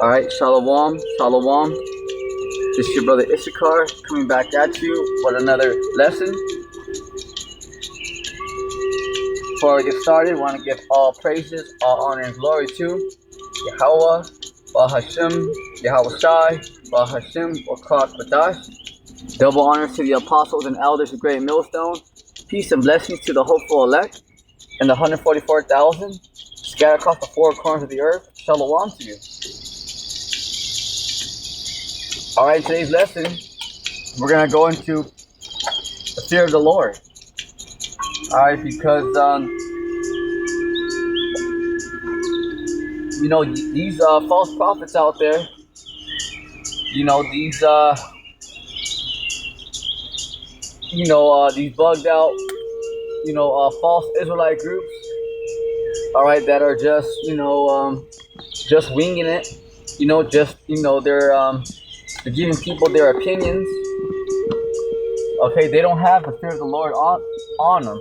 Alright, Shalom, Shalom. This is your brother Issachar coming back at you with another lesson. Before we get started, I want to give all praises, all honor and glory to YAHAWAH, BAHASHAM, YAHAWASHI, BAHASHAM, or Badash. Double honors to the apostles and elders of Great Millstone. Peace and blessings to the hopeful elect and the 144,000 scattered across the four corners of the earth. Shalom to you. Alright, today's lesson, we're going to go into the fear of the Lord. Alright, because, you know, these false prophets out there, you know, these bugged out, false Israelite groups, alright, that are just, just winging it, they're giving people their opinions. Okay, they don't have the fear of the Lord on them.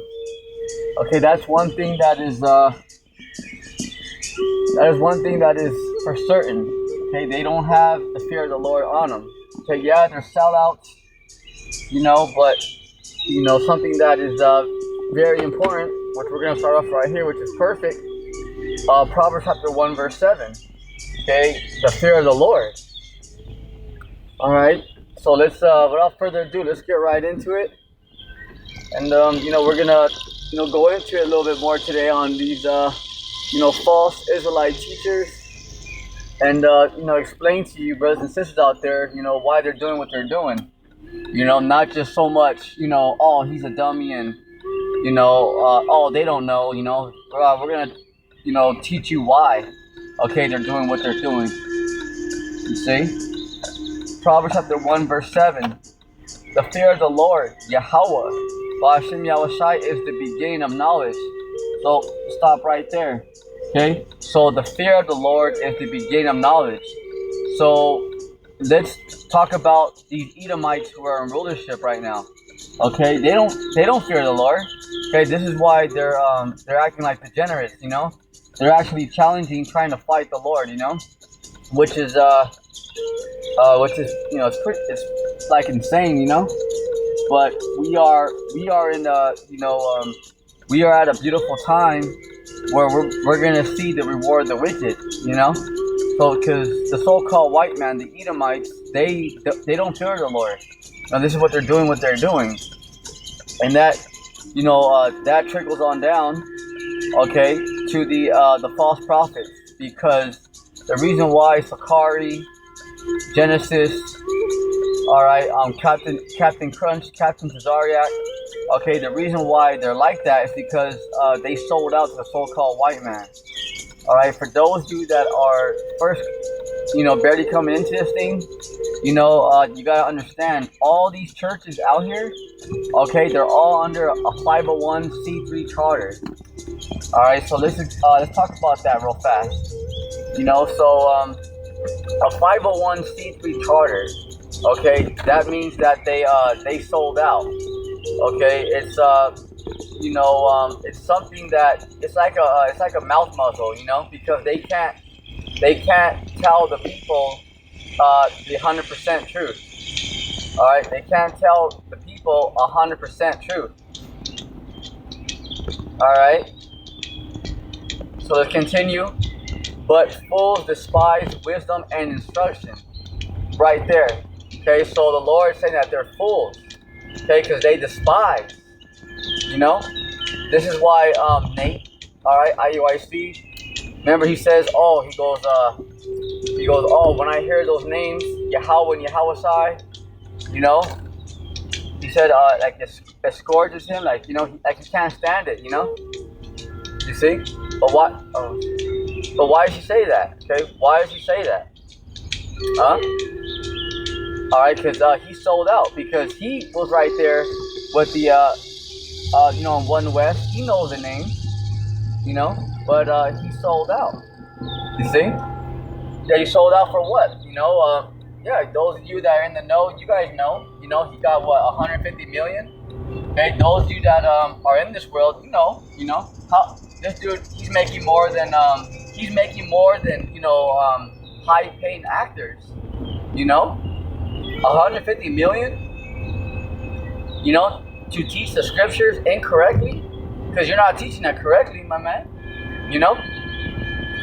Okay, that's one thing that is for certain. Okay, they don't have the fear of the Lord on them. Okay, yeah, they're sellouts, but something that is very important, which we're gonna start off right here, which is perfect. Proverbs chapter 1 verse 7. Okay, the fear of the Lord. Alright, so let's, without further ado, let's get right into it. And, we're gonna, go into it a little bit more today on these, false Israelite teachers. And, explain to you, brothers and sisters out there, why they're doing what they're doing. Not just so much, oh, he's a dummy and, oh, they don't know, we're gonna, teach you why, okay, they're doing what they're doing. You see? Proverbs chapter 1 verse 7. The fear of the Lord, YAHAWAH, BAHASHAM YAHAWASHI, is the beginning of knowledge. So stop right there. Okay? So the fear of the Lord is the beginning of knowledge. So let's talk about these Edomites who are in rulership right now. Okay? They don't fear the Lord. Okay, this is why they're acting like degenerates, They're actually challenging, trying to fight the Lord, which is it's like insane, but we are in we are at a beautiful time where we're gonna see the reward of the wicked, so because the so-called white man, the Edomites, they don't fear the Lord. Now this is what they're doing, and that that trickles on down, okay, to the false prophets, because the reason why Sakari, Genesis, alright, Captain Crunch, Captain Tazariak, okay, the reason why they're like that is because they sold out to the so-called white man. Alright, for those of you that are first, barely coming into this thing, you gotta understand, all these churches out here, okay, they're all under a 501c3 charter. Alright, so let's talk about that real fast. A 501c3 charter, okay, that means that they sold out. Okay, it's it's something that it's like a mouth muzzle, because they can't tell the people the 100% truth. All right, they can't tell the people 100% truth. All right, so let's continue. But fools despise wisdom and instruction. Right there. Okay, so the Lord is saying that they're fools. Okay, because they despise. This is why Nate, alright, IUIC, remember he says, oh, he goes, oh, when I hear those names, Yahawah and Yahawashi, he said, like it scourges him, like, he can't stand it, You see? But what? But why does he say that? Okay, why does he say that? Alright, because he sold out, because he was right there with the, on One West. He knows the name, but he sold out. You see? Yeah, he sold out for what? Yeah, those of you that are in the know, you guys know. He got what, 150 million? Okay, those of you that are in this world, how this dude, he's making more than high-paying actors, you know, 150 million, you know, to teach the scriptures incorrectly, because you're not teaching that correctly, my man. You know,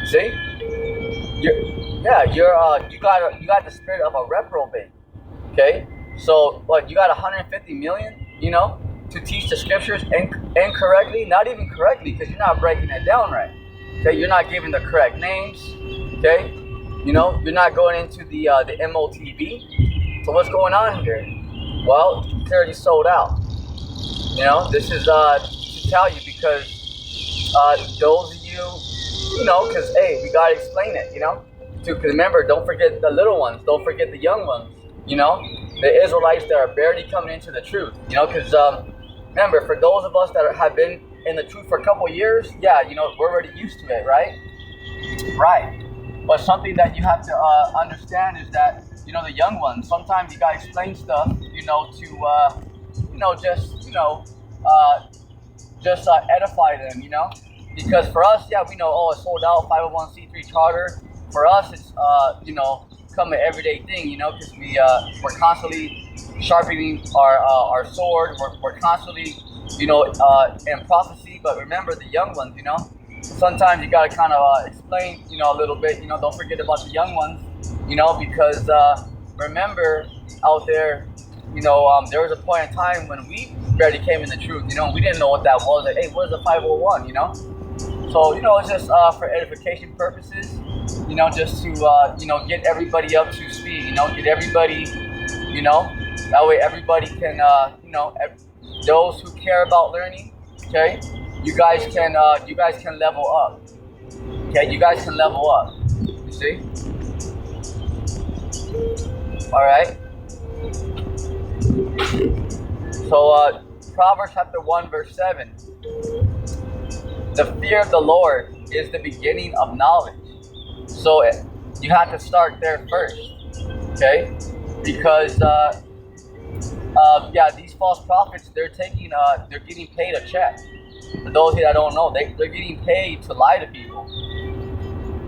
see, you got the spirit of a reprobate. Okay, so what, you got 150 million, you know, to teach the scriptures incorrectly, not even correctly, because you're not breaking it down right. Okay, you're not giving the correct names. Okay, you know, you're not going into the MOTB. So what's going on here? Well, it's already sold out. You know, this is to tell you, because those of you, you know, because hey, we gotta explain it. You know, because remember, don't forget the little ones. Don't forget the young ones. You know, the Israelites that are barely coming into the truth. You know, because remember, for those of us that have been in the truth for a couple years, yeah, you know, we're already used to it, right? Right. But something that you have to understand is that, you know, the young ones, sometimes you gotta explain stuff, you know, to, you know, just edify them, you know? Because for us, yeah, we know, oh, it's sold out, 501c3 charter. For us, it's, you know, become an everyday thing, you know, because we're constantly sharpening our sword. We're constantly, you know, in prophecy. But remember the young ones, you know. Sometimes you gotta kind of explain, you know, a little bit. You know, don't forget about the young ones, you know, because remember out there, you know, there was a point in time when we barely came in the truth. You know, we didn't know what that was. Like, hey, what is a 501? You know. So, you know, it's just for edification purposes, you know, just to, you know, get everybody up to speed, you know, get everybody, you know, that way everybody can, you know, those who care about learning, okay, you guys can level up, okay, you guys can level up, you see, all right, so, Proverbs chapter 1, verse 7. The fear of the Lord is the beginning of knowledge. So you have to start there first, okay? Because yeah, these false prophets, they're getting paid a check. For those that don't know, they're getting paid to lie to people.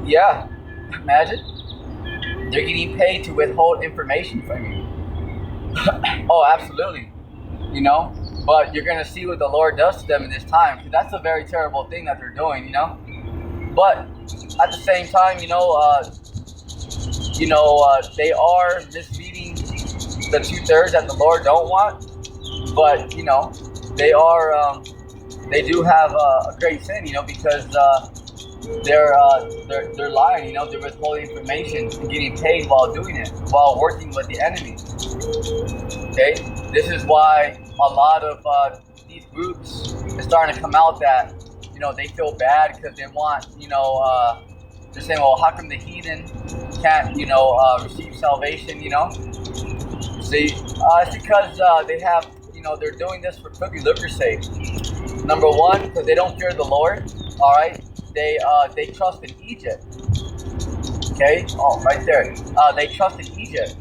Yeah, imagine. They're getting paid to withhold information from you. Oh, absolutely. You know. But you're going to see what the Lord does to them in this time. Because that's a very terrible thing that they're doing, you know. But at the same time, you know, they are misleading the 2/3 that the Lord don't want. But, you know, they do have a great sin, you know, because they're lying, you know, they're withholding information and getting paid while doing it, while working with the enemy. Okay, this is why a lot of these groups are starting to come out that, you know, they feel bad because they want, you know, they're saying, well, how come the heathen can't, you know, receive salvation, you know? See, it's because they have, you know, they're doing this for cookie lucre's sake. Number one, because they don't fear the Lord. All right, they trust in Egypt. Okay, oh, right there. They trust in Egypt,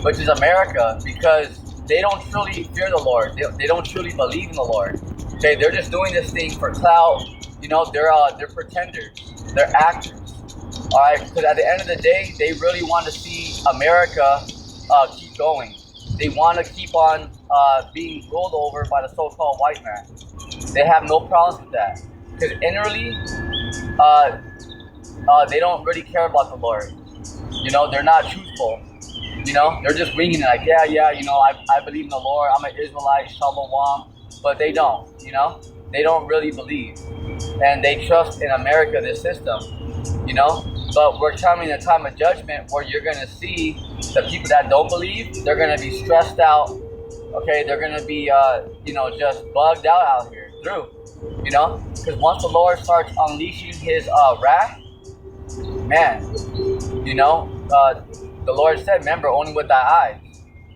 which is America, because they don't truly fear the Lord. They don't truly believe in the Lord. Okay, they're just doing this thing for clout. You know, they're pretenders. They're actors. All right, because at the end of the day, they really want to see America keep going. They want to keep on being ruled over by the so-called white man. They have no problems with that, because inwardly, they don't really care about the Lord. You know, they're not truthful. You know, they're just winging it, like, yeah, you know, I believe in the Lord. I'm an Israelite, Shalom, but they don't. You know, they don't really believe, and they trust in America, this system. You know, but we're coming a time of judgment where you're gonna see the people that don't believe. They're gonna be stressed out. Okay, they're gonna be, you know, just bugged out here through. You know, because once the Lord starts unleashing His wrath, man, you know, the Lord said, remember, only with thy eyes.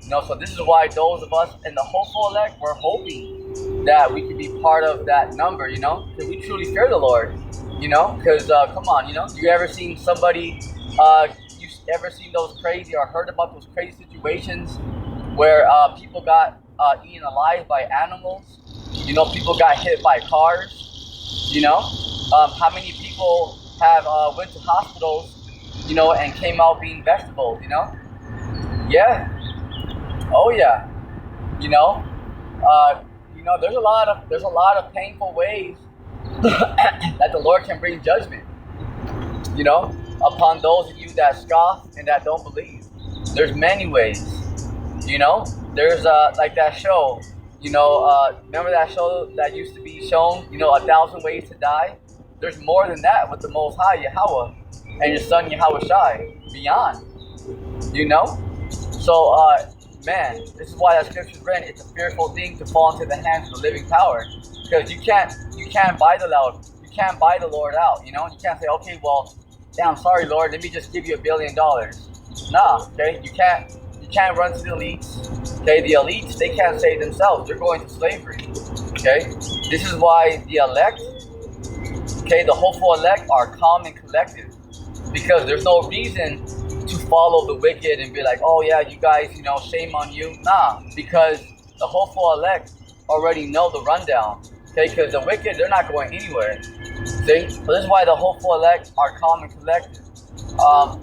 You know, so this is why those of us in the hopeful elect, we're hoping that we can be part of that number, you know, because we truly fear the Lord, you know, because, come on, you know, you ever seen somebody, you ever seen those crazy or heard about those crazy situations where people got eaten alive by animals? You know, people got hit by cars, you know? How many people have went to hospitals and came out being vegetables, Yeah. Oh yeah. You know, there's a lot of painful ways that the Lord can bring judgment, upon those of you that scoff and that don't believe. There's many ways, There's like that show, remember that show that used to be shown, 1,000 ways to die? There's more than that with the Most High, Yahawah, and your son YAHAWASHI, beyond, So, man, this is why that scripture's written. It's a fearful thing to fall into the hands of the living power, because you can't buy the Lord out. You can't say, okay, well, damn, sorry, Lord, let me just give you $1 billion. Nah, okay, you can't run to the elites. Okay, the elites, they can't save themselves. They're going to slavery. Okay, this is why the elect, the hopeful elect, are calm and collective, because there's no reason to follow the wicked and be like, oh yeah, you guys, shame on you. Nah, because the hopeful elect already know the rundown. Okay, because the wicked, they're not going anywhere. See? So this is why the hopeful elect are calm and collected.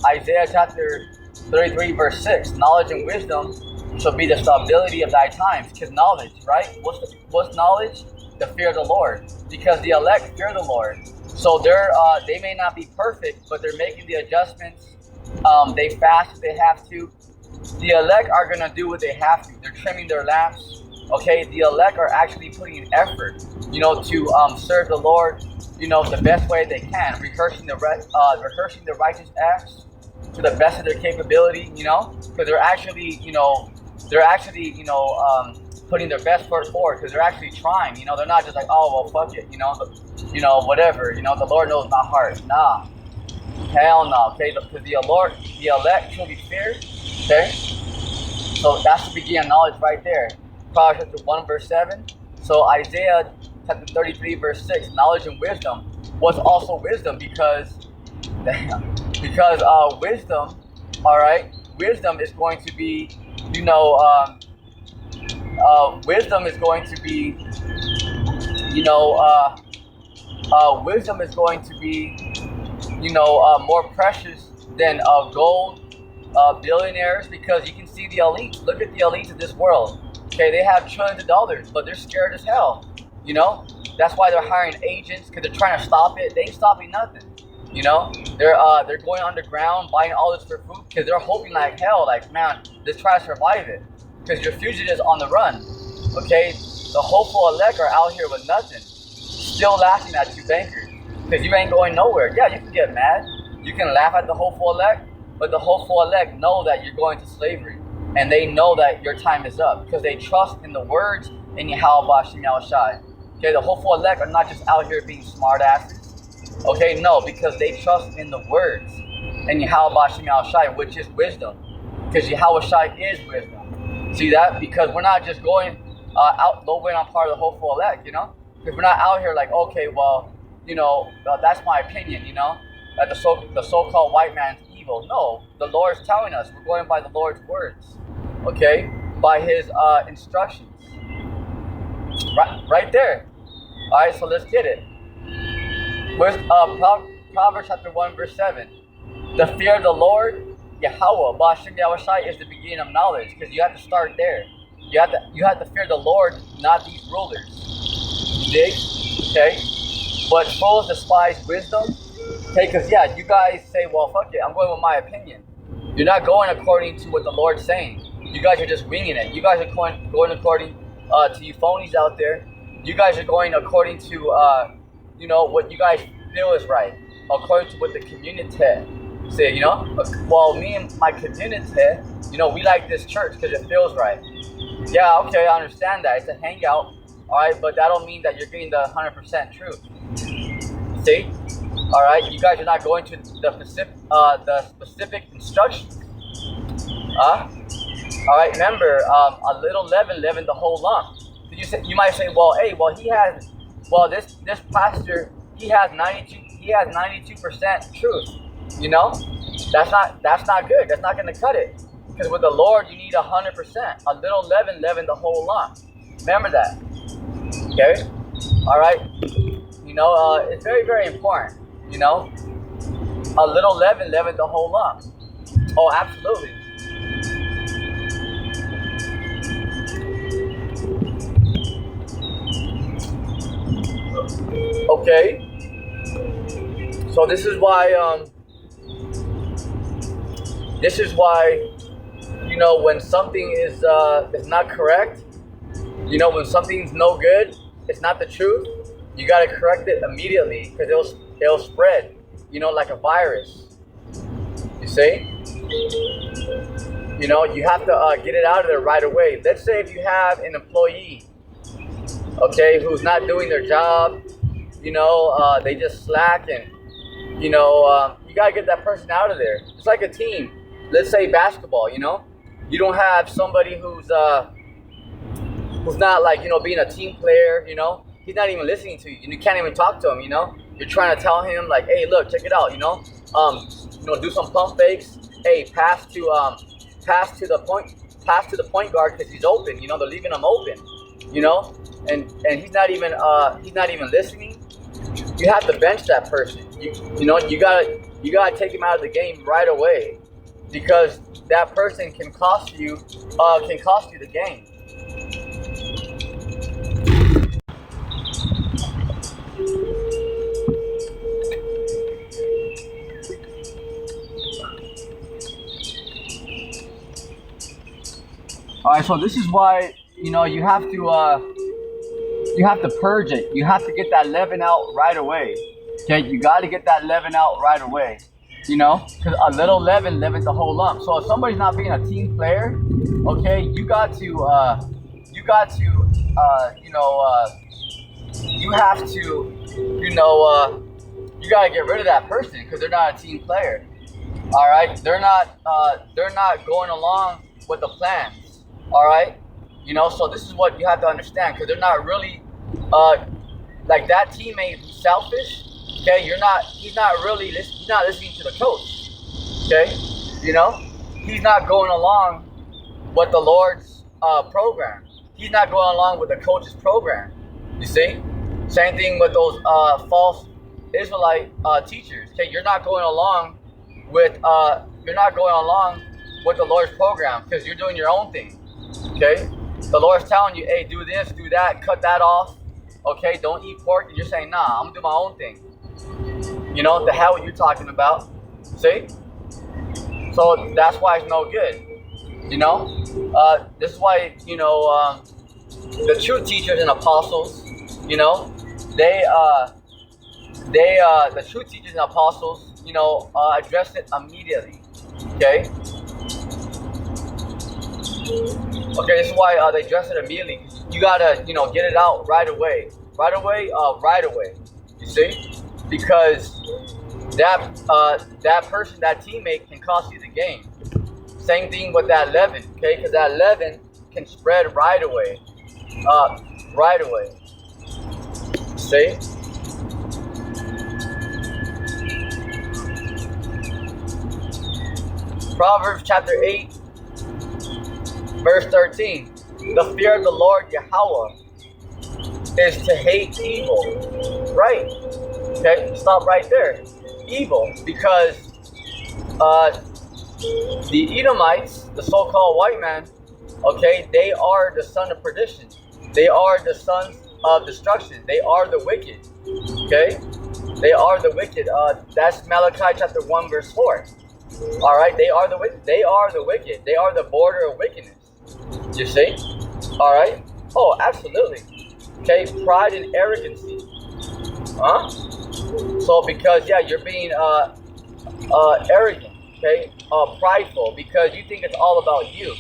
Isaiah chapter 33 verse 6, knowledge and wisdom shall be the stability of thy times. Because knowledge, right? What's knowledge? The fear of the Lord. Because the elect fear the Lord. So they may not be perfect, but they're making the adjustments. They fast if they have to. The elect are going to do what they have to. They're trimming their lamps. Okay, the elect are actually putting in effort, to serve the Lord, the best way they can, rehearsing the righteous acts to the best of their capability, because they're actually, putting their best foot forward, because they're actually trying, they're not just like, oh, well, fuck it, whatever, the Lord knows my heart. Nah, hell no, okay, because the elect truly fear, okay, so that's the beginning of knowledge right there. Proverbs chapter 1 verse 7. So Isaiah chapter 33 verse 6, knowledge and wisdom. What's also wisdom? Because wisdom, all right, wisdom is going to be, wisdom is going to be, wisdom is going to be, more precious than gold, billionaires, because you can see the elites. Look at the elites of this world. Okay, they have trillions of dollars, but they're scared as hell. That's why they're hiring agents, because they're trying to stop it. They ain't stopping nothing. They're going underground, buying all this for food, because they're hoping like hell, like, man, let's try to survive it, because your fugitives on the run. Okay, the hopeful elect are out here with nothing, still laughing at you bankers, because you ain't going nowhere. Yeah, you can get mad, you can laugh at the hopeful elect, but the hopeful elect know that you're going to slavery. And they know that your time is up, because they trust in the words in YAHAWASHI. Okay, the hopeful elect are not just out here being smart asses. Okay, no, because they trust in the words in YAHAWASHI, which is wisdom. Because YAHAWASHI is wisdom. See that? Because we're not just going out lowering on part of the hopeful elect, Because we're not out here like, okay, well, that's my opinion, that the so-called white man's evil. No, the Lord's telling us. We're going by the Lord's words. Okay, by His instructions, right there. All right, so let's get it. Where's Proverbs chapter 1 verse 7? The fear of the Lord, Yahawah, BAHASHAM YAHAWASHI, is the beginning of knowledge, because you have to start there. You have to fear the Lord, not these rulers. You dig? Okay. But fools despise wisdom. Okay, because yeah, you guys say, well, fuck it, I'm going with my opinion. You're not going according to what the Lord's saying. You guys are just winging it. You guys are going according to you phonies out there. You guys are going according to, what you guys feel is right. According to what the community say, Well, me and my community, we like this church because it feels right. Yeah, okay, I understand that. It's a hangout, all right? But that don't mean that you're getting the 100% truth. See? All right? You guys are not going to the specific instructions. All right, remember, a little leaven leavened the whole lump. You might say, well, hey, this pastor, he has 92% truth. That's not good. That's not going to cut it. Because with the Lord, you need 100%. A little leaven leavened the whole lump. Remember that. Okay. All right. It's very, very important. A little leaven leavened the whole lump. Oh, absolutely. Okay. So this is why, when something is not correct, when something's no good, it's not the truth, you got to correct it immediately, because it'll spread, like a virus. You see? You have to get it out of there right away. Let's say if you have an employee, okay, who's not doing their job, they just slack, and you gotta get that person out of there. It's like a team. Let's say basketball. You don't have somebody who's not like being a team player. He's not even listening to you. You can't even talk to him. You're trying to tell him like, hey, look, check it out. Do some pump fakes. Hey, pass to the point guard because he's open. They're leaving him open. And he's not even listening. You have to bench that person. You gotta take him out of the game right away, because that person can cost you the game. All right, so this is why you have to purge it. You have to get that leaven out right away. Okay, you got to get that leaven out right away. Because a little leaven leavens the whole lump. So if somebody's not being a team player, okay, you have to get rid of that person, because they're not a team player. All right, they're not going along with the plans. All right, so this is what you have to understand, because they're not really like that teammate who's selfish. Okay, he's not listening to the coach. Okay, he's not going along with the Lord's program. He's not going along with the coach's program. You see, same thing with those false Israelite teachers. Okay, you're not going along with the Lord's program, because you're doing your own thing. Okay, the Lord's telling you, hey, do this, do that, cut that off. Okay, don't eat pork, and you're saying, nah, I'm gonna do my own thing. The hell what you're talking about. See? So that's why it's no good. This is why, the true teachers and apostles, the true teachers and apostles, address it immediately. Okay? Okay, this is why they address it immediately. You gotta, get it out right away. Right away. You see? Because that person, that teammate, can cost you the game. Same thing with that leaven, okay? Because that leaven can spread right away. Right away. See? Proverbs chapter 8, verse 13. The fear of the Lord YAHAWAH is to hate evil. Right. Okay, stop right there. Evil, because the Edomites, the so-called white man, okay, they are the son of perdition. They are the sons of destruction. They are the wicked. Okay, they are the wicked. That's Malachi chapter 1, verse 4. All right, they are the wicked. They are the wicked. They are the border of wickedness. You see? All right. Oh, absolutely. Okay, pride and arrogancy. Huh? So because you're being arrogant, okay, prideful, because you think it's all about you.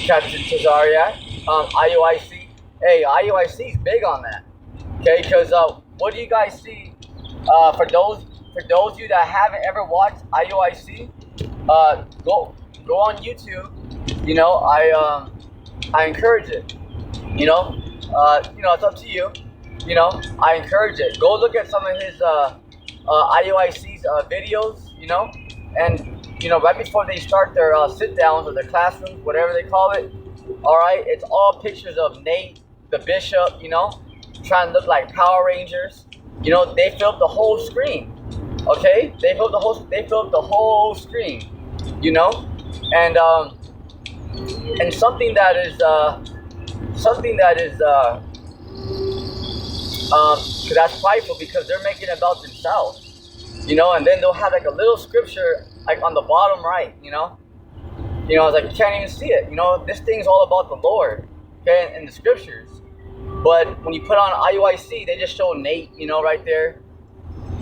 Captain Tazariak, IUIC. Hey, IUIC is big on that. Okay, because what do you guys see? For those of you that haven't ever watched IUIC, go on YouTube. I encourage it. It's up to you. I encourage it. Go look at some of his IUIC's videos, and right before they start their sit-downs or their classrooms, whatever they call it, all right, it's all pictures of Nate, the bishop, trying to look like Power Rangers. They filled the whole screen. Okay, they fill up the whole screen, you know, and something that is something that is 'cause that's prideful because they're making it about themselves, you know, and then they'll have like a little scripture like on the bottom right, you know, it's like you can't even see it, you know, this thing's all about the Lord, okay, in the scriptures, but when you put on IUIC, they just show Nate, you know, right there,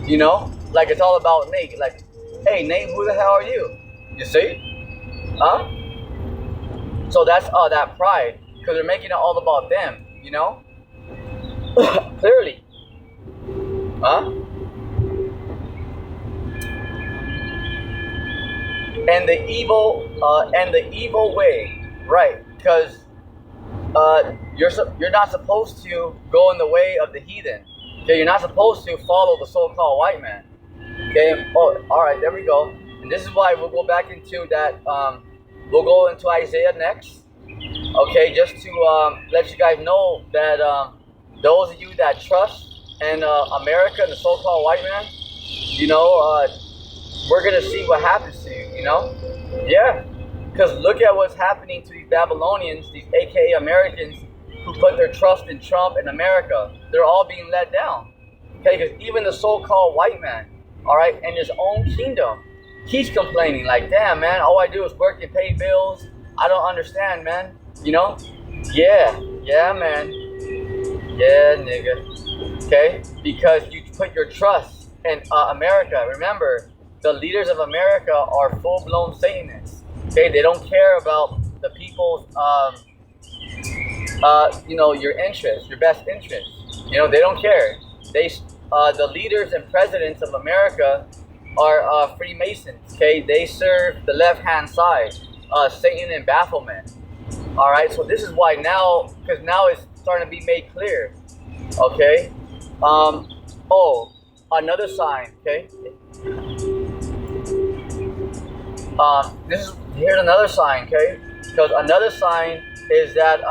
you know, like it's all about Nate, like, hey Nate, who the hell are you? You see, huh? So that's that pride, because they're making it all about them, you know. Clearly, huh? And the evil way, right? Because you're not supposed to go in the way of the heathen. Okay, you're not supposed to follow the so-called white man. Okay. Oh, all right. There we go. And this is why we'll go back into that. We'll go into Isaiah next. Okay, just to let you guys know that those of you that trust in America and the so-called white man, you know, we're gonna see what happens to you. You know, yeah. Because look at what's happening to these Babylonians, these AKA Americans, who put their trust in Trump and America. They're all being let down. Okay, because even the so-called white man, all right, in his own kingdom, he's complaining like, damn, man, all I do is work and pay bills. I don't understand, man. You know? Yeah, man. Yeah, nigga. Okay? Because you put your trust in America. Remember, the leaders of America are full-blown Satanists. Okay? They don't care about the people's, you know, your interests, your best interests. You know, they don't care. The leaders and presidents of America are Freemasons. Okay? They serve the left-hand side. Satan and bafflement. All right, so this is why now, because now it's starting to be made clear. Okay. Oh, another sign. Okay. Here's another sign. Okay, because another sign is that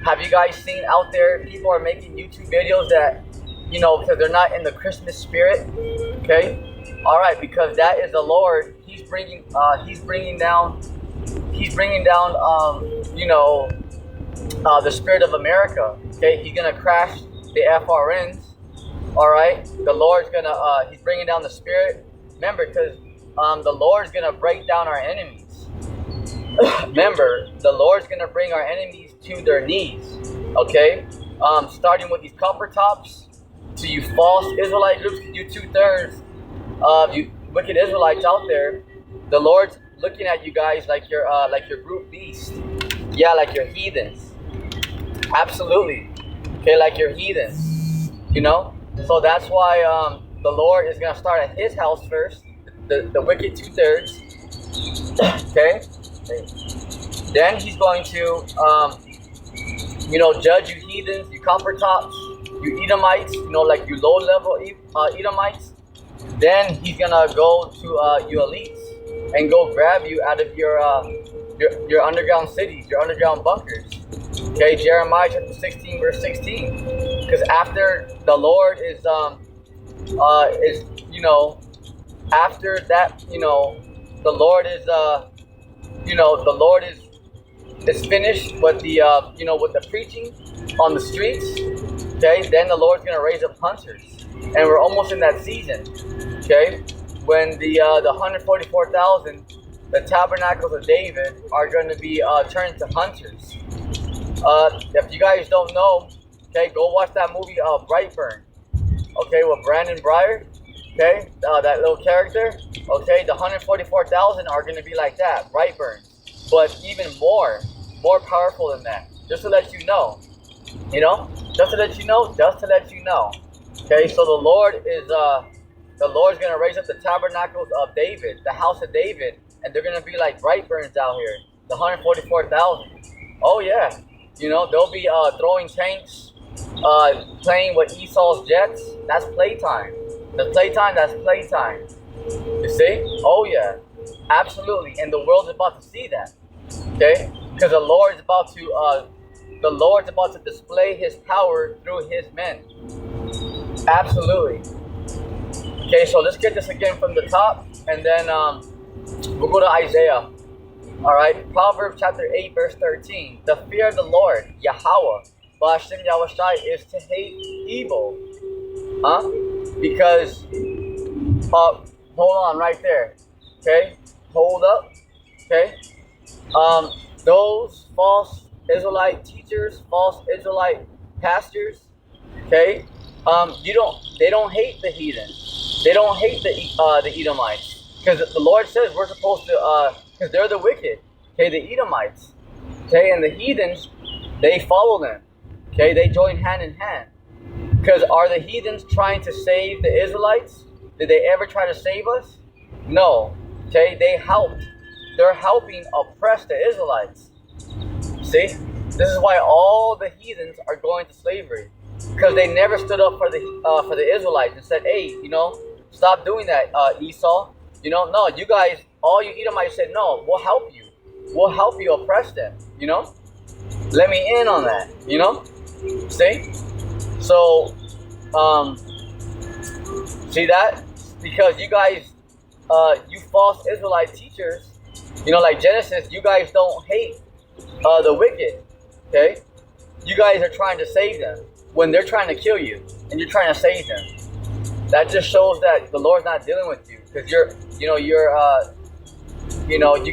have you guys seen out there? People are making YouTube videos that, you know, because they're not in the Christmas spirit. Okay. All right, because that is the Lord. He's bringing down, you know, the spirit of America. Okay, he's gonna crash the FRNs. All right, the Lord's gonna, he's bringing down the spirit. Remember, because the Lord's gonna break down our enemies. Remember, the Lord's gonna bring our enemies to their knees. Okay, starting with these copper tops, to you false Israelite groups, you 2/3 of you wicked Israelites out there. The Lord's looking at you guys like you're brute beast. Yeah, like you're heathens. Absolutely. Okay, like you're heathens. You know? So that's why the Lord is gonna start at his house first, the wicked 2/3. Okay? Then he's going to you know, judge you heathens, you copper tops, you Edomites, you know, like you low level Edomites. Then he's gonna go to you elites and go grab you out of your underground cities, your underground bunkers. Okay, Jeremiah chapter 16, verse 16. Because after the Lord is you know, after that, you know, the Lord is you know, the Lord is finished with the you know, with the preaching on the streets. Okay, then the Lord's gonna raise up hunters, and we're almost in that season. Okay, when the 144,000, the tabernacles of David, are going to be turned to hunters. If you guys don't know, okay, go watch that movie Brightburn. Okay, with Brandon Breyer. Okay, that little character. Okay, the 144,000 are going to be like that, Brightburn, but even more powerful than that. Just to let you know, you know, just to let you know. Okay, so the Lord is the Lord's gonna raise up the tabernacles of David, the house of David, and they're gonna be like Brightburns out here, the 144,000. Oh yeah, you know, they'll be throwing tanks, playing with Esau's jets. That's playtime. That's playtime. You see? Oh yeah, absolutely. And the world's about to see that. Okay, because the Lord's about to display his power through his men. Absolutely. Okay, so let's get this again from the top, and then we'll go to Isaiah. All right, Proverbs chapter 8, verse 13. The fear of the Lord, Yahawah, BAHASHAM YAHAWASHI, is to hate evil. Huh? Because, hold on right there. Okay, hold up. Okay, those false Israelite teachers, false Israelite pastors. Okay, they don't hate the heathen. They don't hate the Edomites, because the Lord says we're supposed to, because they're the wicked. Okay, the Edomites. Okay, and the heathens, they follow them. Okay, they join hand in hand. Because are the heathens trying to save the Israelites? Did they ever try to save us? No. Okay, they helped. They're helping oppress the Israelites. See, this is why all the heathens are going to slavery, because they never stood up for the Israelites and said, "Hey, stop doing that, Esau. No, you guys, all you Edomites said, no, we'll help you. We'll help you oppress them. Let me in on that. See." So, see that? Because you guys, you false Israelite teachers, like Genesis, you guys don't hate the wicked. Okay, you guys are trying to save them when they're trying to kill you, and you're trying to save them. That just shows that the Lord's not dealing with you, because you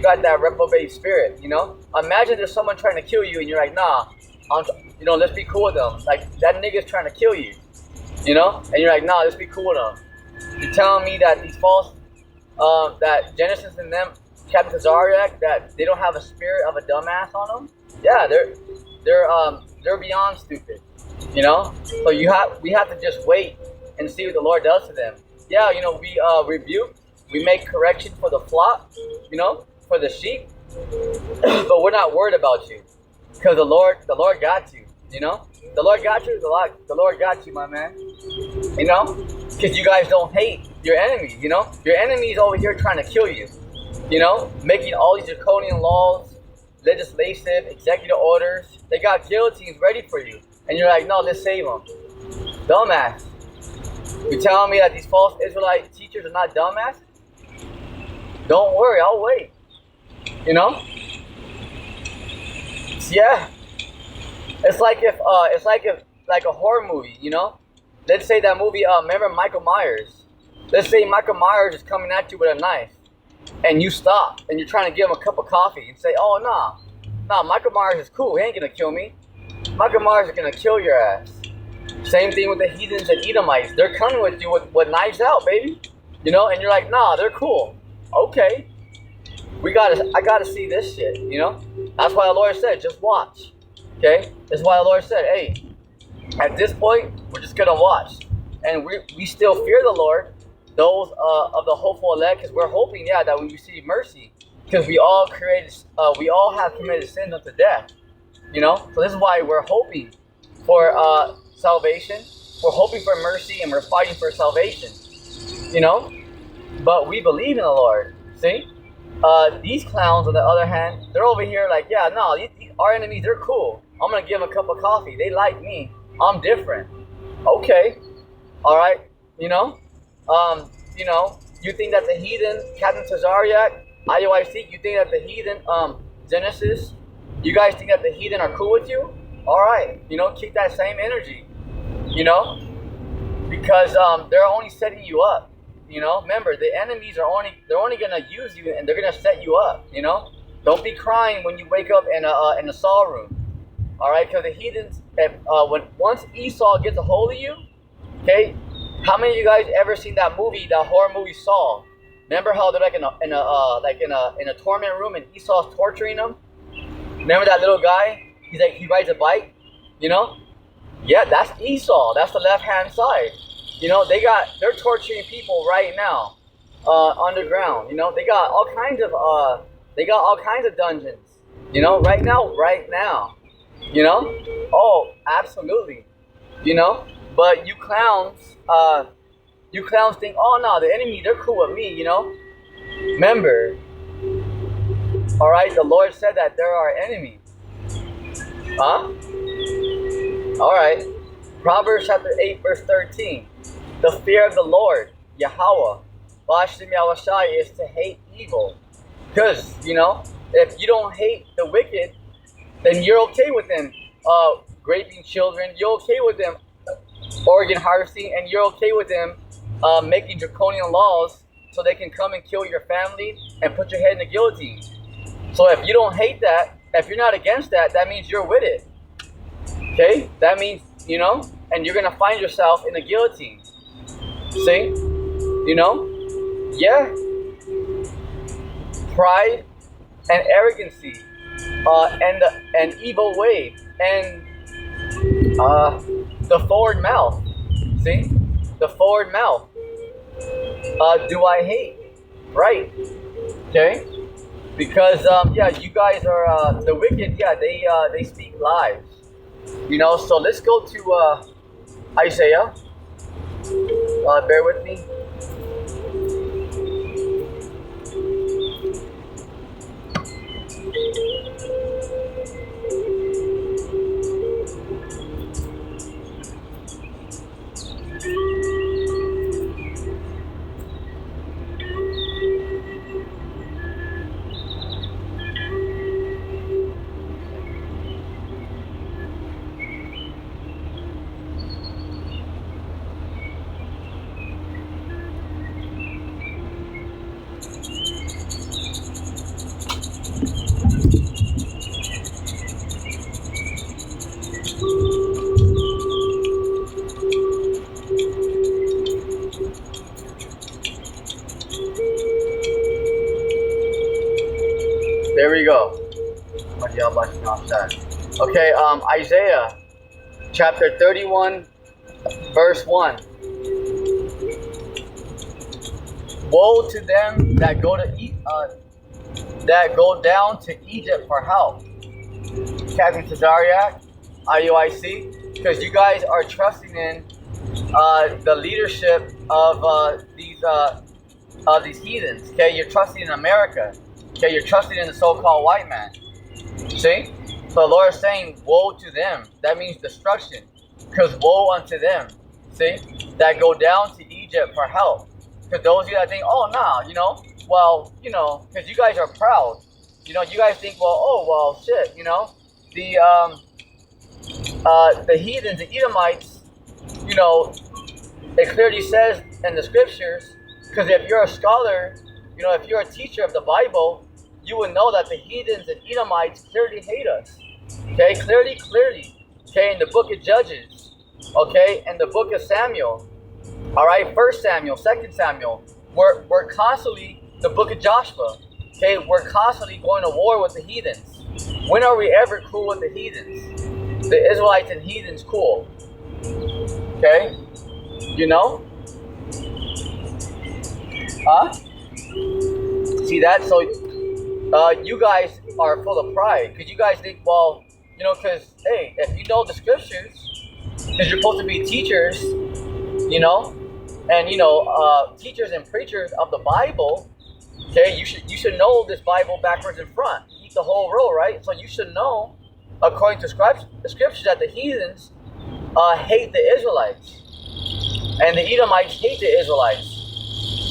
got that reprobate spirit. Imagine there's someone trying to kill you, and you're like, nah, let's be cool with them. Like, that nigga's trying to kill you, and you're like, nah, let's be cool with them. You're telling me that these false, that Genesis and them, Captain Tazariak, that they don't have a spirit of a dumbass on them? Yeah, they're beyond stupid. So we have to just wait and see what the Lord does to them. Yeah, we rebuke, we make correction for the flock, for the sheep, but we're not worried about you, because the Lord got you. The Lord got you. The Lord got you, my man. Because you guys don't hate your enemy. Your enemy's over here trying to kill you. Making all these draconian laws, legislative, executive orders. They got guillotines ready for you, and you're like, no, let's save them. Dumbass. You telling me that these false Israelite teachers are not dumbasses? Don't worry, I'll wait. Yeah. It's like if a horror movie, Let's say that movie, remember Michael Myers? Let's say Michael Myers is coming at you with a knife, and you stop, and you're trying to give him a cup of coffee, and say, oh, nah, Michael Myers is cool, he ain't gonna kill me. Michael Myers is gonna kill your ass. Same thing with the heathens and Edomites. They're coming with you with knives out, baby. And you're like, nah, they're cool. Okay. I gotta see this shit, That's why the Lord said, just watch. Okay? That's why the Lord said, hey, at this point, we're just gonna watch. And we still fear the Lord, those of the hopeful elect, because we're hoping, that we receive mercy. Because we all have committed sins unto death. So this is why we're hoping for salvation. We're hoping for mercy, and we're fighting for salvation. But we believe in the Lord. See? These clowns, on the other hand, they're over here like, yeah, no, our enemies, they're cool. I'm gonna give them a cup of coffee. They like me. I'm different. Okay. All right. You think that the heathen, Captain Tazariak, IOIC, you think that the heathen, Genesis, you guys think that the heathen are cool with you? All right. Keep that same energy. Because they're only setting you up. Remember, the enemies they're only gonna use you, and they're gonna set you up. Don't be crying when you wake up in the Saul room. All right, because the heathens, once Esau gets a hold of you, okay. How many of you guys ever seen that horror movie Saul? Remember how they're in a torment room, and Esau's torturing them? Remember that little guy? He rides a bike. Yeah, that's Esau. That's the left hand side. They're torturing people right now, underground. They got all kinds of dungeons. Right now. Oh, absolutely. But you clowns think, oh no, the enemy, they're cool with me. Remember, all right, the Lord said that they're our enemies. Huh? All right. Proverbs chapter 8, verse 13. The fear of the Lord, Yahawah. BAHASHAM YAHAWASHI is to hate evil. Because, if you don't hate the wicked, then you're okay with them raping children. You're okay with them organ harvesting, and you're okay with them making draconian laws so they can come and kill your family and put your head in the guillotine. So if you don't hate that, if you're not against that, that means you're with it. Okay? That means, and you're going to find yourself in the guillotine. See? Yeah. Pride and arrogancy, and evil way, and the forward mouth. See? The forward mouth. Do I hate? Right. Okay? Because, you guys are, the wicked, they speak lies. So let's go to Isaiah. Bear with me. There we go. Okay, Isaiah chapter 31, verse 1. Woe to them that go down to Egypt for help. Captain Tazariak, IUIC, because you guys are trusting in the leadership of these heathens. Okay, you're trusting in America. Okay, you're trusting in the so-called white man. See? So the Lord is saying, woe to them. That means destruction. Because woe unto them. See? That go down to Egypt for help. Because those of you that think, oh, nah, because you guys are proud. You guys think, shit, the heathens, the Edomites, it clearly says in the scriptures, because if you're a scholar, if you're a teacher of the Bible, you would know that the heathens and Edomites clearly hate us. Okay, clearly. Okay, in the book of Judges. Okay, in the book of Samuel. All right, 1 Samuel, 2 Samuel. We're constantly, the book of Joshua. Okay, we're constantly going to war with the heathens. When are we ever cool with the heathens? The Israelites and heathens cool. Okay, Huh? See that? So you guys are full of pride because you guys think, because hey, if you know the scriptures, because you're supposed to be teachers, and teachers and preachers of the Bible. Okay, you should know this Bible backwards and front. Eat the whole roll, right? So you should know, according to the scriptures, that the heathens hate the Israelites, and the Edomites hate the Israelites.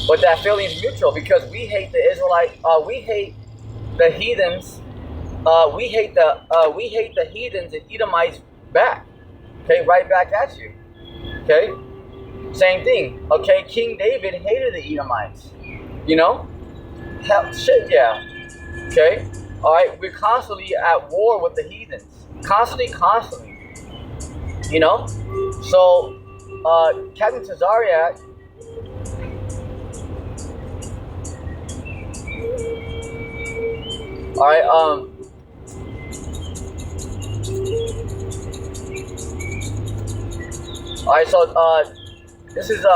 But that feeling is mutual because we hate the Israelites. We hate the heathens. We hate the heathens and Edomites back. Okay, right back at you. Okay, same thing. Okay, King David hated the Edomites. Hell, shit, yeah. Okay, all right. We're constantly at war with the heathens. Constantly. So, Captain Tazariak. All right. All right. So, this is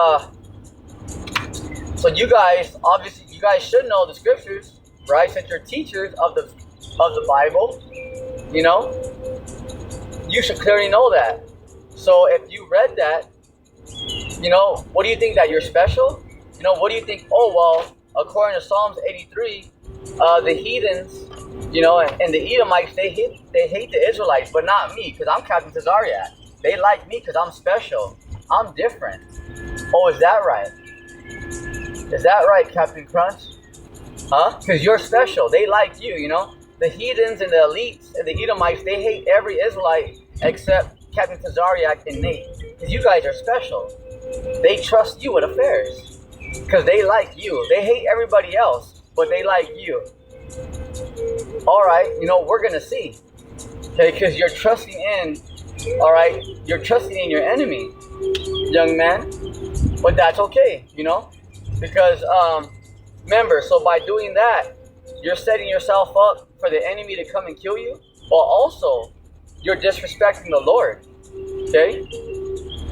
So you guys, obviously, you guys should know the scriptures, right? Since you're teachers of the Bible, you should clearly know that. So if you read that, what do you think, that you're special? What do you think? Oh well, according to Psalms 83, the heathens, and the Edomites, they hate the Israelites, but not me, because I'm Captain Tazariak. They like me because I'm special. I'm different. Oh, is that right? Is that right, Captain Crunch? Huh? Because you're special. They like you, you know? The heathens and the elites and the Edomites, they hate every Israelite except Captain Tazariak and Nate. Because you guys are special. They trust you with affairs. Because they like you. They hate everybody else, but they like you. Alright, you know, we're going to see. Okay, because you're trusting in, alright, you're trusting in your enemy, young man. But that's okay, you know? Because, remember, so by doing that, you're setting yourself up for the enemy to come and kill you, but also you're disrespecting the Lord. Okay?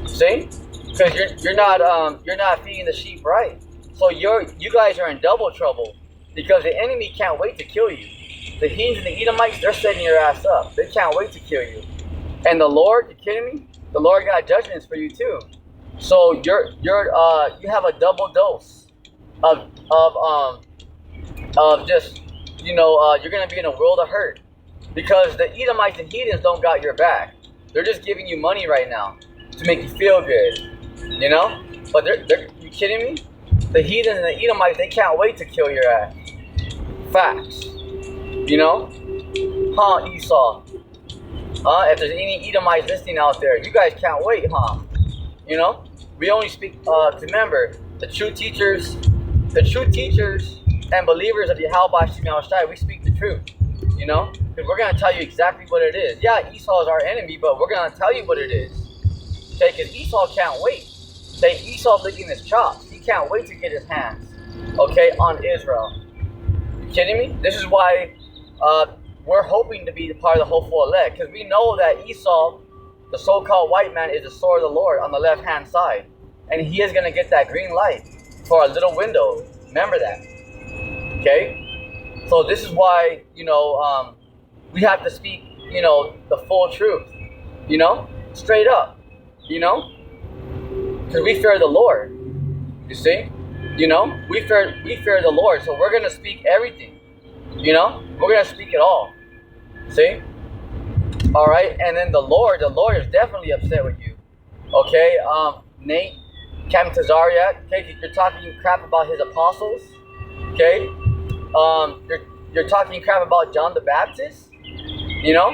See? Because you're not feeding the sheep right. So you guys are in double trouble because the enemy can't wait to kill you. The heathens and the Edomites, they're setting your ass up. They can't wait to kill you. And the Lord, you kidding me? The Lord got judgments for you too. So you have a double dose of just, you know, you're gonna be in a world of hurt because the Edomites and heathens don't got your back. They're just giving you money right now to make you feel good, you know. But they're you kidding me? The heathens and the Edomites, they can't wait to kill your ass. Facts, you know. Huh, Esau? If there's any Edomites listening out there, you guys can't wait, huh? You know, we only speak. Remember, the true teachers and believers of YAHAWASHI, we speak the truth. You know, because we're gonna tell you exactly what it is. Yeah, Esau is our enemy, but we're gonna tell you what it is. Okay, because Esau can't wait. Okay, Esau's licking his chops. He can't wait to get his hands, okay, on Israel. You kidding me? This is why we're hoping to be part of the hopeful elect, because we know that Esau, the so-called white man, is the sword of the Lord on the left-hand side. And he is going to get that green light for a little window. Remember that. Okay? So this is why, you know, we have to speak, you know, the full truth. You know? Straight up. You know? Because we fear the Lord. You see? You know? We fear the Lord. So we're going to speak everything. You know? We're going to speak it all. See? Alright? And then the Lord is definitely upset with you. Okay? Nate, Captain Tazariak, okay? You're talking crap about his apostles. Okay? You're talking crap about John the Baptist. You know?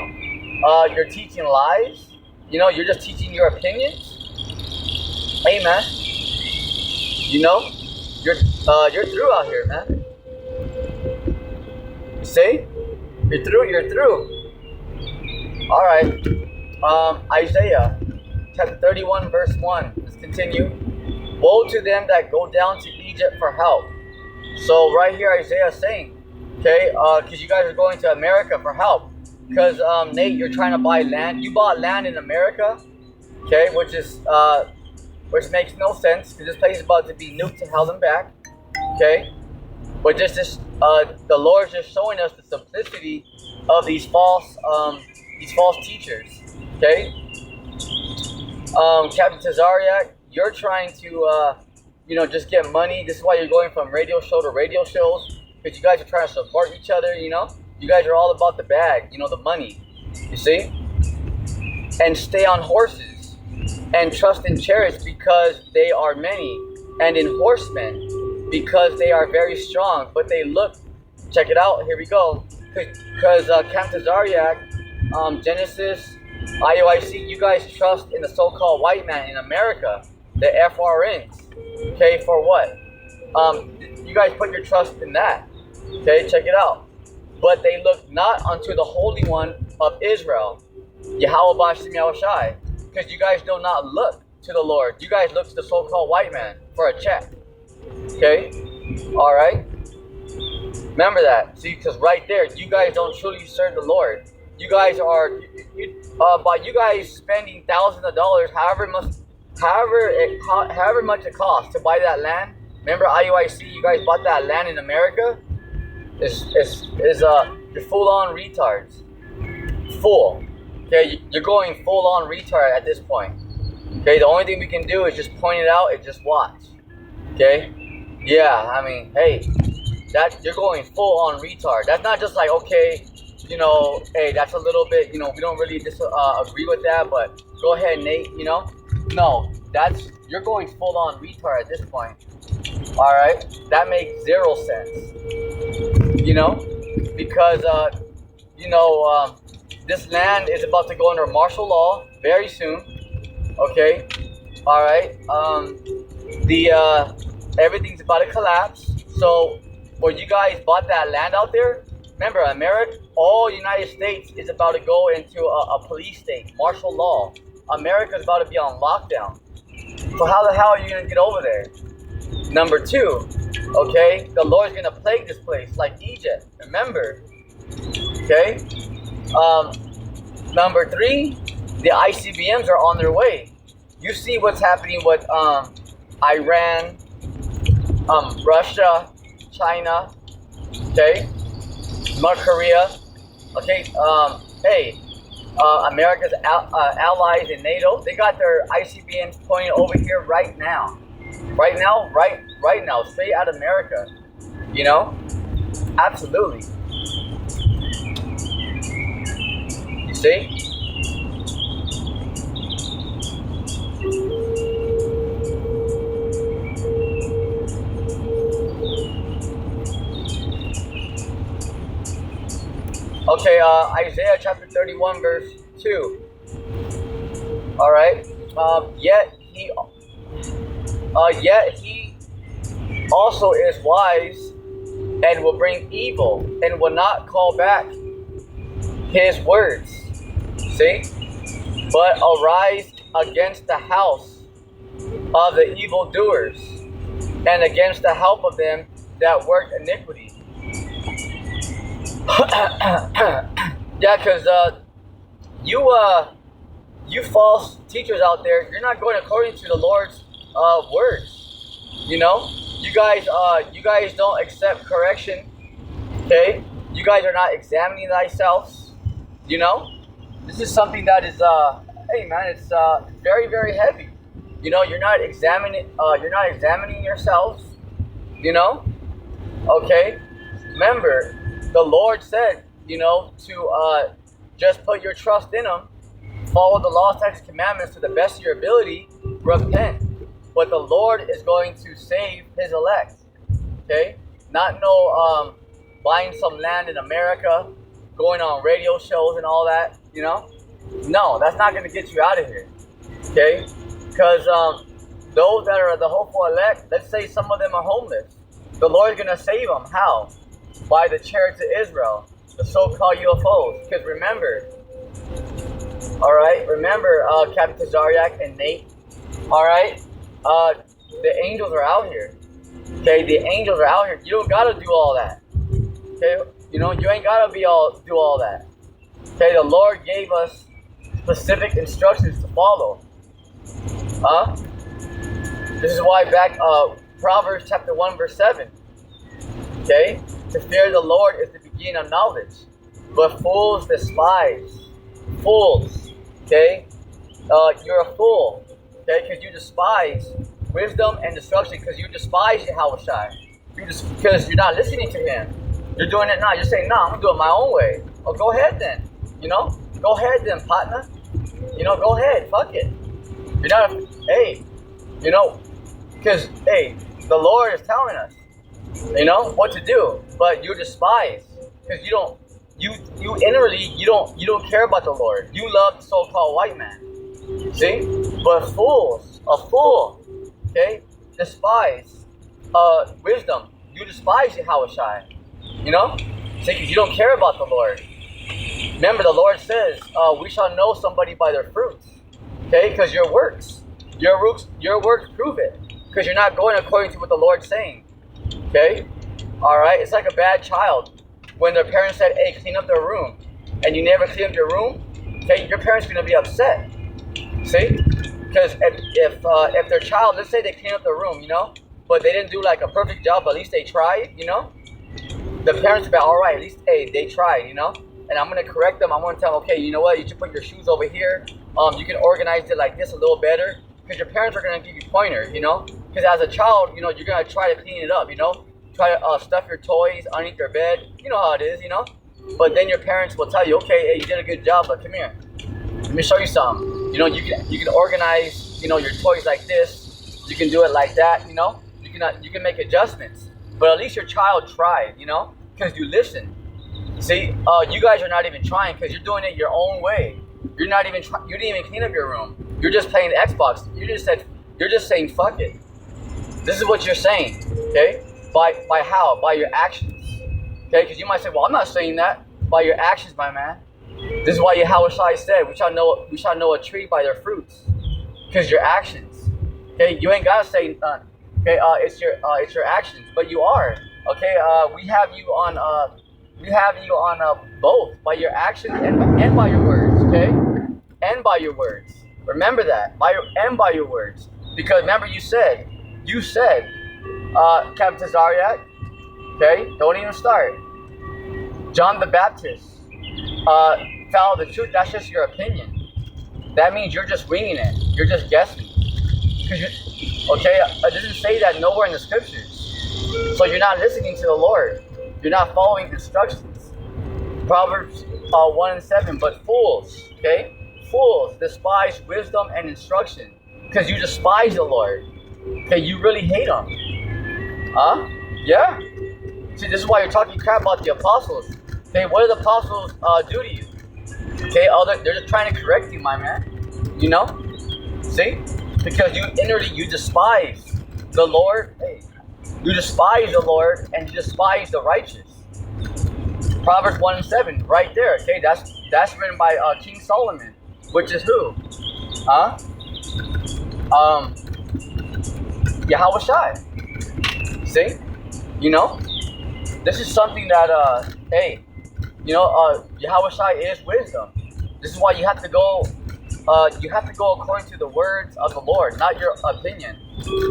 You're teaching lies. You know, you're just teaching your opinions. Hey, man. You know? You're through out here, man. See? You're through. Alright. Isaiah chapter 31 verse 1. Let's continue. Woe to them that go down to Egypt for help. So right here Isaiah is saying, okay, because you guys are going to America for help. Because Nate, you're trying to buy land. You bought land in America, okay, which makes no sense because this place is about to be nuked to hell and back. Okay? But the Lord's just showing us the simplicity of these false teachers. Okay? Captain Tazariak, you're trying to you know, just get money. This is why you're going from radio show to radio shows, because you guys are trying to support each other, you know? You guys are all about the bag, you know, the money. You see? And stay on horses and trust in chariots because they are many, and in horsemen because they are very strong, but they look, check it out, here we go. Because Captain Tazariak, Genesis, IOIC, you guys trust in the so-called white man in America, the FRNs. Okay, for what? You guys put your trust in that. Okay, check it out. But they look not unto the Holy One of Israel, YAHAWASHI, because you guys do not look to the Lord. You guys look to the so-called white man for a check. Okay? Alright? Remember that. See, because right there, you guys don't truly serve the Lord. You guys are, by you guys spending thousands of dollars, however much it costs to buy that land. Remember IUIC, you guys bought that land in America? You're full-on retards. Full. Okay, you're going full-on retard at this point. Okay, the only thing we can do is just point it out and just watch. Okay? Yeah, I mean, hey, you're going full-on retard. That's not just like, okay, you know, hey, that's a little bit, you know, we don't really agree with that, but go ahead, Nate, you know? No, you're going full-on retard at this point. All right, that makes zero sense. You know, because this land is about to go under martial law very soon. Okay, all right. The Everything's about to collapse. So, when you guys bought that land out there, remember, America, all United States is about to go into a police state, martial law. America's about to be on lockdown. So how the hell are you gonna get over there? Number two, okay, the Lord's gonna plague this place like Egypt. Remember, okay. Number three, the ICBMs are on their way. You see what's happening with Iran, Russia, China, okay, North Korea, okay. America's allies in NATO, they got their ICBMs pointing over here right now. Right now, straight out of America. You know? Absolutely. You see? Okay, Isaiah chapter 31, verse 2. All right. Yet he also is wise and will bring evil and will not call back his words. See? But arise against the house of the evildoers and against the help of them that work iniquity. Yeah, because you false teachers out there, you're not going according to the Lord's words. You know, you guys don't accept correction. Okay, you guys are not examining thyself. You know, this is something that is hey man, it's very, very heavy. You know, you're not examining yourselves. You know, okay. Remember, the Lord said, you know, to just put your trust in Him, follow the law, statutes, commandments to the best of your ability, repent. But the Lord is going to save His elect. Okay? Not no buying some land in America, going on radio shows and all that, you know? No, that's not going to get you out of here. Okay? Because those that are the hopeful elect, let's say some of them are homeless. The Lord's going to save them. How? By the chariots of Israel, the so-called UFOs. Because remember, all right, Captain Tazariak and Nate, all right, the angels are out here. Okay, the angels are out here. You don't gotta do all that. Okay, you know, you ain't gotta do all that. Okay, the Lord gave us specific instructions to follow. This is why back Proverbs chapter 1 verse 7. Okay, to fear the Lord is the beginning of knowledge, but fools despise. Fools, okay? You're a fool, okay? Because you despise wisdom and destruction. Because you despise YAHAWASHI. Because you're not listening to Him. You're doing it now. You're saying, "No, I'm gonna do it my own way." Oh, go ahead then. You know, go ahead then, partner. You know, go ahead. Fuck it. You're not. Hey, you know, because hey, the Lord is telling us, you know, what to do, but you despise because you don't. You inwardly you don't care about the Lord. You love the so-called white man. See? But fools, a fool, okay, despise wisdom. You despise YAHAWASHI. You know? See, because you don't care about the Lord. Remember, the Lord says, we shall know somebody by their fruits. Okay? Because your works prove it. Because you're not going according to what the Lord's saying. Okay? Alright? It's like a bad child. When their parents said, "Hey, clean up their room," and you never clean up your room, okay, your parents are gonna be upset. See, because if their child, let's say they clean up their room, you know, but they didn't do like a perfect job, but at least they tried, you know, the parents will be all right. At least hey, they tried, you know, and I'm gonna correct them. I'm gonna tell them, okay, you know what, you should put your shoes over here. You can organize it like this a little better, because your parents are gonna give you pointers, you know, because as a child, you know, you're gonna try to clean it up, you know. Try to stuff your toys underneath their bed. You know how it is, you know? But then your parents will tell you, okay, hey, you did a good job, but come here. Let me show you something. You know, you can organize, you know, your toys like this. You can do it like that, you know? You you can make adjustments, but at least your child tried, you know, because you listened. See, you guys are not even trying because you're doing it your own way. You're not even you didn't even clean up your room. You're just playing Xbox. You're just saying fuck it. This is what you're saying, okay? By how? By your actions, okay? Because you might say, well, I'm not saying that. By your actions, my man. This is why YAHAWASHI said, we shall know a tree by their fruits, because your actions, okay? You ain't gotta say none, okay? It's your actions, but you are, okay? We have you on both, by your actions and by your words, okay? And by your words. Remember that, by your words, because remember you said, Captain Zariak, okay? Don't even start. John the Baptist, follow the truth. That's just your opinion. That means you're just winging it. You're just guessing. Okay, it doesn't say that nowhere in the scriptures. So you're not listening to the Lord. You're not following instructions. Proverbs 1:7. But fools, okay? Fools despise wisdom and instruction, because you despise the Lord. Okay, you really hate him. Huh? Yeah. See, this is why you're talking crap about the apostles. Okay, what did the apostles do to you? Okay, they're just trying to correct you, my man. You know? See? Because you inwardly, you despise the Lord. Hey, you despise the Lord and you despise the righteous. Proverbs 1:7, right there. Okay, that's written by King Solomon, which is who? Huh? YAHAWASHI. See? You know? This is something that, hey, you know, YAHAWASHI is wisdom. This is why you have to go according to the words of the Lord, not your opinion.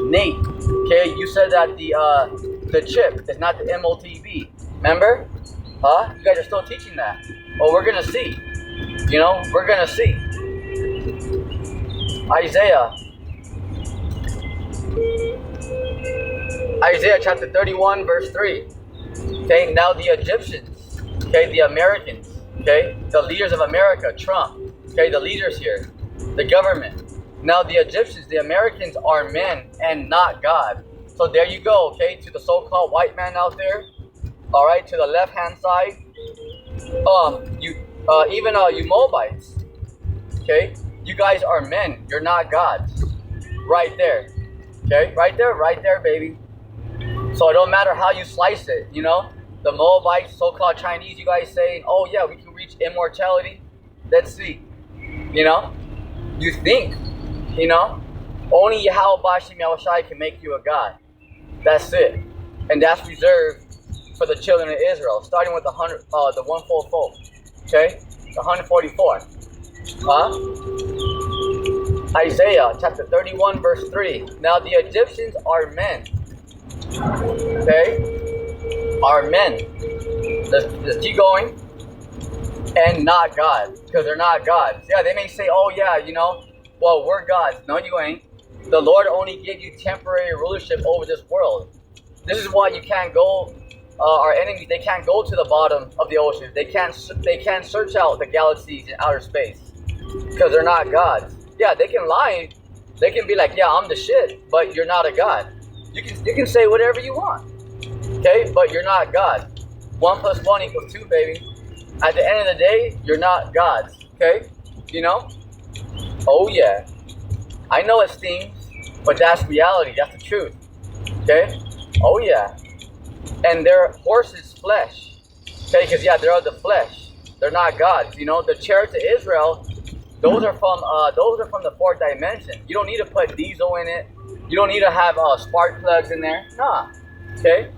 Nate, okay, you said that the chip is not the MOTB. Remember? Huh? You guys are still teaching that. Well, we're gonna see. You know, we're gonna see. Isaiah chapter 31, verse 3. Okay, now the Egyptians, okay, the Americans, okay, the leaders of America, Trump, okay, the leaders here, the government. Now the Egyptians, the Americans are men and not God. So there you go, okay, to the so-called white man out there, all right, to the left-hand side, you Moabites, okay, you guys are men, you're not gods, right there, okay, right there, baby. So it don't matter how you slice it, you know, the Moabites, so-called Chinese, you guys saying, oh yeah, we can reach immortality. Let's see, you know, you think, you know, only YAHAWASHI can make you a god. That's it, and that's reserved for the children of Israel, starting with the 144, okay, the 144. Isaiah chapter 31, verse 3. Now the Egyptians are men. Okay, are men. Let's keep going. And not God, because they're not gods. Yeah, they may say, oh yeah, you know, well, we're gods. No, you ain't. The Lord only gave you temporary rulership over this world. This is why you can't go, our enemies, they can't go to the bottom of the ocean. They can't search out the galaxies in outer space, because they're not gods. Yeah, they can lie. They can be like, yeah, I'm the shit, but you're not a god. You can say whatever you want, okay? But you're not God. 1 + 1 = 2, baby. At the end of the day, you're not gods, okay? You know? Oh yeah. I know it stings, but that's reality. That's the truth, okay? Oh yeah. And they're horses' flesh, okay? Because yeah, they're of the flesh. They're not gods. You know, the chariots of Israel, those are from the fourth dimension. You don't need to put diesel in it. You don't need to have spark plugs in there. Nah. Okay?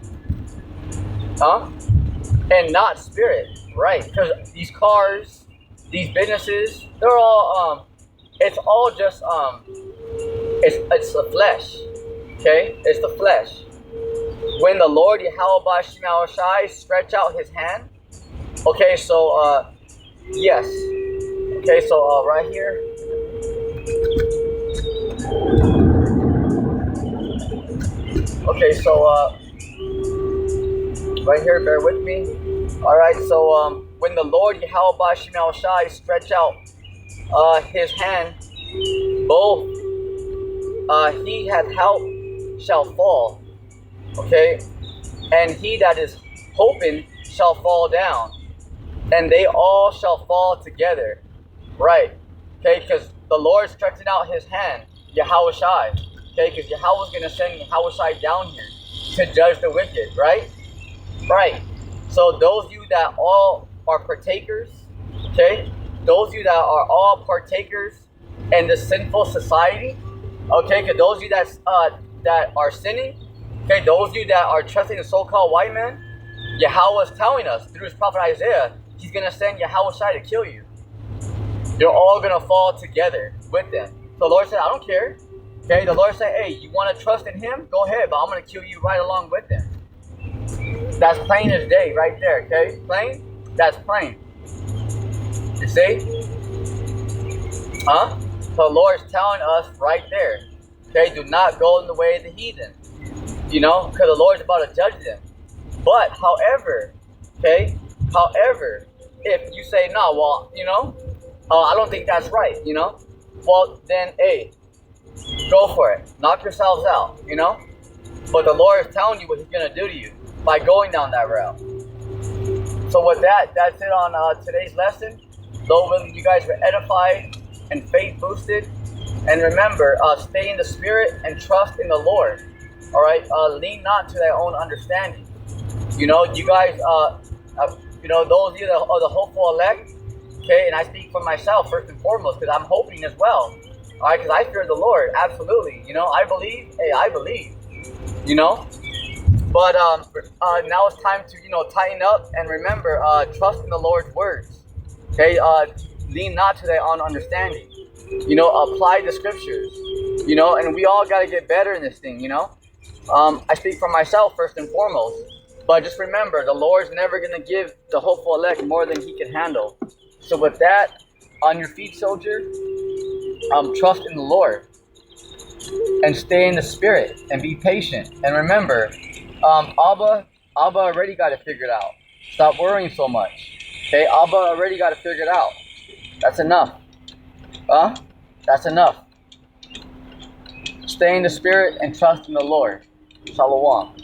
Huh? And not spirit. Right. Because these cars, these businesses, they're all, it's all just, it's the flesh. Okay? It's the flesh. When the Lord YAHAWASHI stretch out his hand. Okay, so, yes. Okay, so, right here. Okay, so right here, bear with me. Alright, so when the Lord YAHAWASHI stretch out his hand, both he hath helped shall fall. Okay, and he that is hoping shall fall down, and they all shall fall together. Right. Okay, because the Lord stretching out his hand, YAHAWASHI. Okay, because Yahweh's going to send YAHAWASHI down here to judge the wicked, right? Right. So those of you that all are partakers, okay, those of you that are all partakers in the sinful society, okay, because those of you that are sinning, okay, those of you that are trusting the so-called white man, Yahweh is telling us through his prophet Isaiah, he's going to send YAHAWASHI to kill you. You're all going to fall together with them. So the Lord said, I don't care. Okay, the Lord said, hey, you want to trust in him? Go ahead, but I'm going to kill you right along with him. That's plain as day right there, okay? Plain? That's plain. You see? Huh? So the Lord's telling us right there, okay, do not go in the way of the heathen. You know, because the Lord's about to judge them. But, however, okay, if you say, no, well, you know, I don't think that's right, you know, well, then, hey, go for it. Knock yourselves out, you know. But the Lord is telling you what he's going to do to you by going down that route. So with that, that's it on today's lesson. Though you guys were edified and faith boosted. And remember, stay in the spirit and trust in the Lord. All right? Lean not to their own understanding. You know, you guys, you know, those of you that are the hopeful elect, okay, and I speak for myself first and foremost because I'm hoping as well. All right, because I fear the Lord, absolutely. You know, I believe. Hey, I believe. You know, but now it's time to, you know, tighten up and remember, trust in the Lord's words. Okay, lean not to their own understanding. You know, apply the scriptures. You know, and we all got to get better in this thing. You know, I speak for myself first and foremost. But just remember, the Lord's never gonna give the hopeful elect more than he can handle. So with that, on your feet, soldier, trust in the Lord and stay in the spirit and be patient. And remember, Abba already got it figured out. Stop worrying so much. Okay, Abba already got it figured out. That's enough. That's enough. Stay in the spirit and trust in the Lord. Shalom.